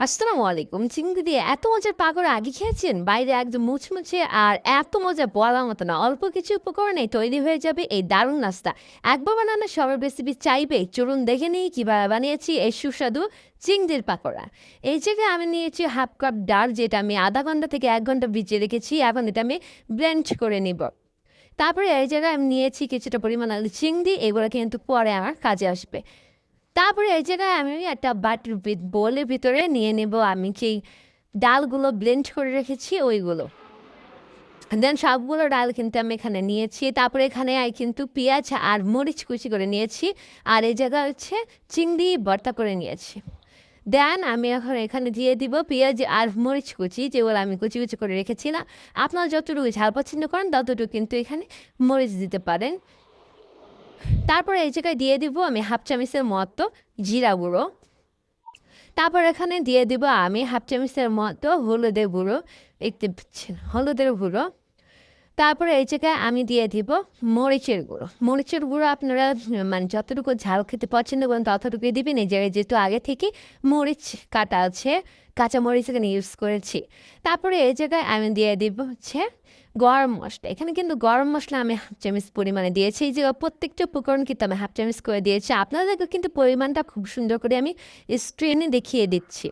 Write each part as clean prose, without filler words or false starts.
আসসালামু আলাইকুম। চিংড়ি দিয়ে এত মজার পাকোড়া আগে খেয়েছেন? বাইরে একদম মুচমুচে আর এত মজা বলার মতো না। অল্প কিছু উপকরণে তৈরি হয়ে যাবে এই দারুণ নাস্তা। একবার বানানো সবার রেসিপি চাইবে? চলুন দেখে নিই কিভাবে বানিয়েছি এই সুস্বাদু চিংড়ির পাকোড়া। এই জায়গায় আমি নিয়েছি হাফ কাপ ডাল, যেটা আমি আধা ঘন্টা থেকে ১ ঘন্টা ভিজিয়ে রেখেছি। এখন এটা আমি ব্লেন্ড করে নিব। তারপরে এই জায়গায় আমি নিয়েছি কিছুটা পরিমাণ আলু চিংড়ি, এগুলো কিন্তু পরে আমার কাজে আসবে। তারপরে এই জায়গায় আমি একটা বোলের ভিতরে নিয়ে নেব আমি যেই ডালগুলো ব্লেন্ড করে রেখেছি ওইগুলো। দেন সবগুলো ডাল কিন্তু আমি এখানে নিয়েছি। তারপরে এখানে কিন্তু পেঁয়াজ আর মরিচ কুচি করে নিয়েছি। আর এই জায়গায় হচ্ছে চিংড়ি ভর্তা করে নিয়েছি। দেন আমি এখন এখানে দিয়ে দিব পেঁয়াজ আর মরিচ কুচি, যেগুলো আমি কুচি কুচি করে রেখেছিলাম। আপনারা যতটুকু ঝাল পছন্দ করেন ততটুকু কিন্তু এখানে মরিচ দিতে পারেন। তারপরে এই জায়গায় দিয়ে দিব আমি হাফ চামচের মতো জিরা গুঁড়ো। তারপর এখানে দিয়ে দিব আমি হাফ চামচের মতো হলুদের গুঁড়ো, দেখতে পাচ্ছেন হলুদের গুঁড়ো। তারপরে এই জায়গায় আমি দিয়ে দিব মরিচের গুঁড়ো। মরিচের গুঁড়ো আপনারা মানে যতটুকু ঝাল খেতে পছন্দ করেন ততটুকুই দিবেন। এই জায়গায় যেহেতু আগে থেকে মরিচ কাটা আছে, কাঁচা মরিচ এখানে ইউজ করেছি। তারপরে এই জায়গায় আমি দিয়ে দিব হচ্ছে গরম মশলা। এখানে কিন্তু গরম মশলা আমি হাফ চামচ পরিমাণে দিয়েছি। এই যে প্রত্যেকটা উপকরণ কিন্তু আমি হাফ চামচ করে দিয়েছি। আপনাদেরকে কিন্তু পরিমাণটা খুব সুন্দর করে আমি স্ক্রিনে দেখিয়ে দিচ্ছি।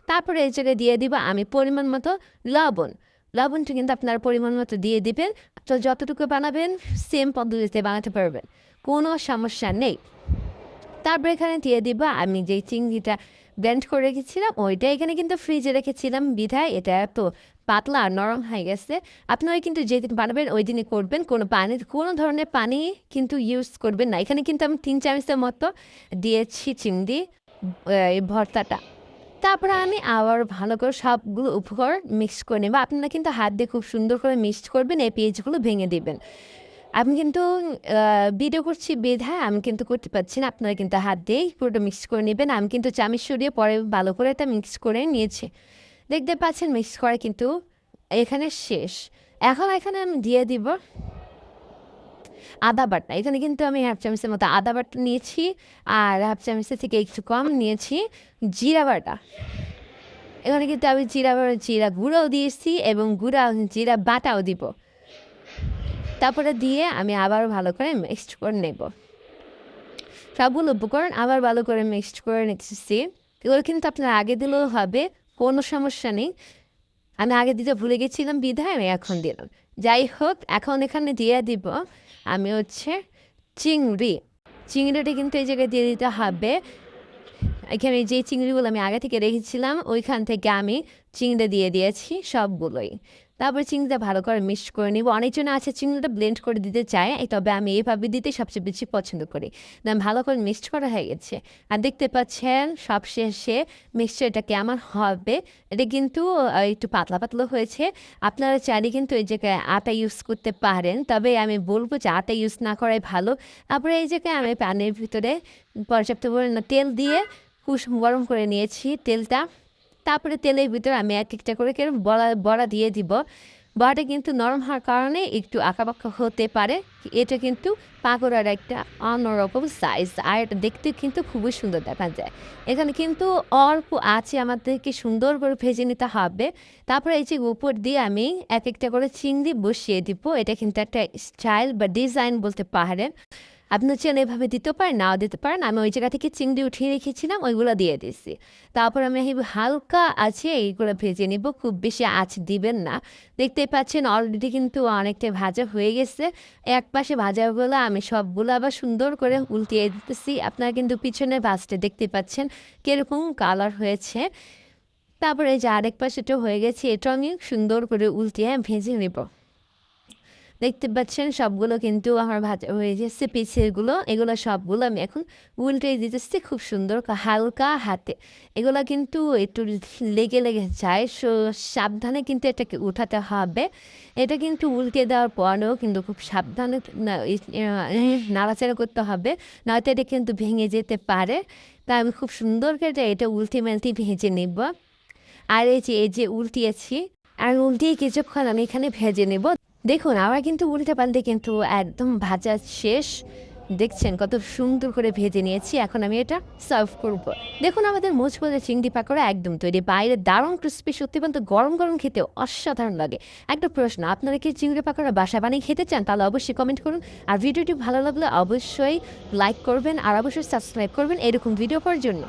তারপরে এই জায়গায় দিয়ে দিব আমি পরিমাণ মতো লবণ। লবণটা কিন্তু আপনার পরিমাণ মতো দিয়ে দিবেন। তো যতটুকু বানাবেন সেম পদ্ধতিতে বানাতে পারবেন, কোনো সমস্যা নেই। তারপর এখানে দিয়ে দিব আমি যেই চিংড়িটা ব্লেন্ড করে রেখেছিলাম ওইটা। এখানে কিন্তু ফ্রিজে রেখেছিলাম বিধায় এটা এত পাতলা আর নরম হয়ে গেছে। আপনারা কিন্তু যেদিন বানাবেন ওই দিনই করবেন, কোনো ধরনের পানি কিন্তু ইউজ করবেন না। এখানে কিন্তু আমি ৩ চামচের মতো দিয়েছি চিংড়ি এই ভর্তাটা। তারপরে আমি আবার ভালো করে সবগুলো উপকরণ মিক্স করে নেব। আপনারা কিন্তু হাত দিয়ে খুব সুন্দর করে মিক্স করবেন, এই পেঁয়াজগুলো ভেঙে দিবেন। আমি কিন্তু ভিডিও করছি বিধায় আমি কিন্তু করতে পারছি না। আপনারা কিন্তু হাত দিয়েই পুরোটা মিক্স করে নেবেন। আমি কিন্তু চামচ সরিয়ে পরে ভালো করে এটা মিক্স করে নিয়েছি। দেখতে পাচ্ছেন মিক্স করা কিন্তু এখানে শেষ। এখন এখানে আমি দিয়ে দিব আদা বাটা। এখানে কিন্তু আমি হাফ চামচের মতো আদা বাটা নিয়েছি। আর হাফ চামচের থেকে একটু কম নিয়েছি জিরা বাটা। এখানে কিন্তু আমি জিরা গুঁড়োও দিয়েছি এবং জিরা বাটাও দিব। তারপরে দিয়ে আমি আবার ভালো করে মিক্সড করে নেব। সবগুলো উপকরণ আবার ভালো করে মিক্সড করে নিচ্ছি। এগুলো কিন্তু আপনার আগে দিলেও হবে, কোনো সমস্যা নেই। আমি আগে দিতে ভুলে গেছিলাম বিধায় আমি এখন দিলাম। যাই হোক, এখন এখানে দিয়ে দিব আমি হচ্ছে চিংড়ি। চিংড়িটা কিন্তু এই জায়গায় দিয়ে দিতে হবে। এখানে যে চিংড়িগুলো আমি আগে থেকে রেখেছিলাম ওইখান থেকে আমি চিংড়ি দিয়ে দিয়েছি সবগুলোই। তারপর চিংড়িটা ভালো করে মিক্স করে নিব। অনেকজন আছে চিংড়িটা ব্লেন্ড করে দিতে চায়, তবে আমি এইভাবে দিতে সবচেয়ে বেশি পছন্দ করি। দেন ভালো করে মিক্সড করা হয়ে গেছে। আর দেখতে পাচ্ছেন সব শেষে মিক্সচারটা কেমন হবে। এটা কিন্তু একটু পাতলা পাতলা হয়েছে। আপনারা চাইলে কিন্তু এই জায়গায় আটা ইউজ করতে পারেন, তবে আমি বলবো যে আটা ইউজ না করাই ভালো। তারপরে এই জায়গায় আমি প্যানের ভিতরে পর্যাপ্ত পরিমাণে তেল দিয়ে কুসুম গরম করে নিয়েছি তেলটা। তারপরে তেলের ভিতরে আমি এক একটা করে বড়া দিয়ে দিব। বড়াটা কিন্তু নরম হওয়ার কারণে একটু আঁকাবাঁকা হতে পারে। এটা কিন্তু পাকোড়ার একটা অন্যরকম সাইজ, আর এটা দেখতে কিন্তু খুবই সুন্দর দেখা যায়। এখানে কিন্তু অল্প আছে আমাদেরকে সুন্দর করে ভেজে নিতে হবে। তারপরে এই যে উপর দিয়ে আমি এক একটা করে চিংড়ি বসিয়ে দিব। এটা কিন্তু একটা স্টাইল বা ডিজাইন বলতে পারেন। আপনি চাইলে এভাবে দিতেও পারেন, নাও দিতে পারেন। আমি ওই জায়গা থেকে চিংড়ি উঠিয়ে রেখেছিলাম, ওইগুলো দিয়ে দিচ্ছি। তারপর আমি হালকা আছে এইগুলো ভেজে নিব, খুব বেশি আঁচ দিবেন না। দেখতেই পাচ্ছেন অলরেডি কিন্তু অনেকটা ভাজা হয়ে গেছে। এক পাশে ভাজাগুলো আমি সবগুলো আবার সুন্দর করে উল্টিয়ে দিতেছি। আপনারা কিন্তু পিছনে ভাজতে দেখতে পাচ্ছেন কীরকম কালার হয়েছে। তারপরে এই যে আরেক পাশেটাও হয়ে গেছে, এটা আমি সুন্দর করে উল্টিয়ে ভেজে নেব। দেখতে পাচ্ছেন সবগুলো কিন্তু আমার ভাজা হয়ে গেছে পিছেগুলো। এগুলো সবগুলো আমি এখন উল্টে দিতেছি খুব সুন্দর হালকা হাতে। এগুলো কিন্তু একটু লেগে লেগে যায়, সাবধানে কিন্তু এটাকে উঠাতে হবে। এটা কিন্তু উল্টে দেওয়ার পরেও কিন্তু খুব সাবধানে নাড়াচাড়া করতে হবে, নয়তো এটা কিন্তু ভেঙে যেতে পারে। তাই আমি খুব সুন্দর করে এটা উল্টে মেলতে ভেজে নেব। আর এই যে উল্টিয়েছি, আর উল্টিয়ে কিছুক্ষণ আমি এখানে ভেজে নেব। দেখুন আমার কিন্তু উল্টে পাল্টে কিন্তু একদম ভাজা শেষ। দেখছেন কত সুন্দর করে ভেজে নিয়েছি। এখন আমি এটা সার্ভ করব। দেখুন আমাদের মুচমুচে চিংড়ি পাকোড়া একদম তৈরি। বাইরে দারুণ ক্রিস্পি, সত্যি বলতে গরম গরম খেতে অসাধারণ লাগে। একটা প্রশ্ন, আপনারা কি চিংড়ি পাকোড়া বাসা বানিয়ে খেতে চান? তাহলে অবশ্যই কমেন্ট করুন। আর ভিডিওটি ভালো লাগলে অবশ্যই লাইক করবেন আর অবশ্যই সাবস্ক্রাইব করবেন এরকম ভিডিও পাওয়ার জন্য।